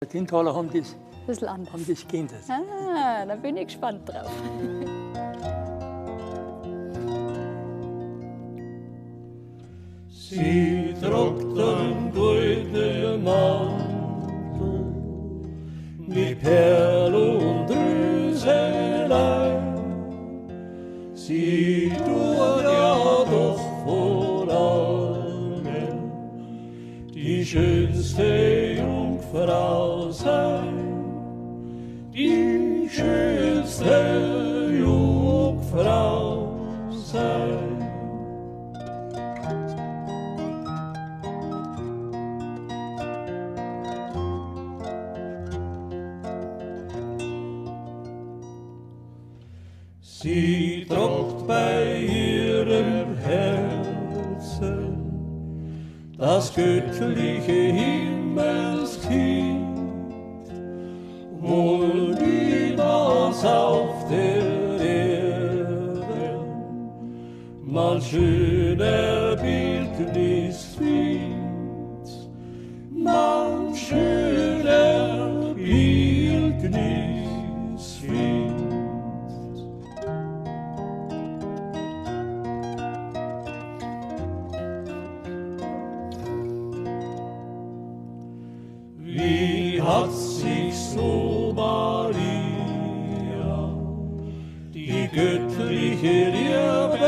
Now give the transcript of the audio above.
Die Inntaler haben das, Ein bisschen anders. haben das geändert. Ah, da bin ich gespannt drauf. Sie tragt einen goldenen Mantel mit Perl und Röselein. Sie tut ja doch vor allem die schönste Jungfrau sein, die schönste Jungfrau sein. Sie tragt bei ihrem Herzen das göttliche Himmelskind, wohl niemals auf der Erde man schöner Bildnis findet, man schöner Bildnis findet. Wie hat sich so Maria, die göttliche Liebe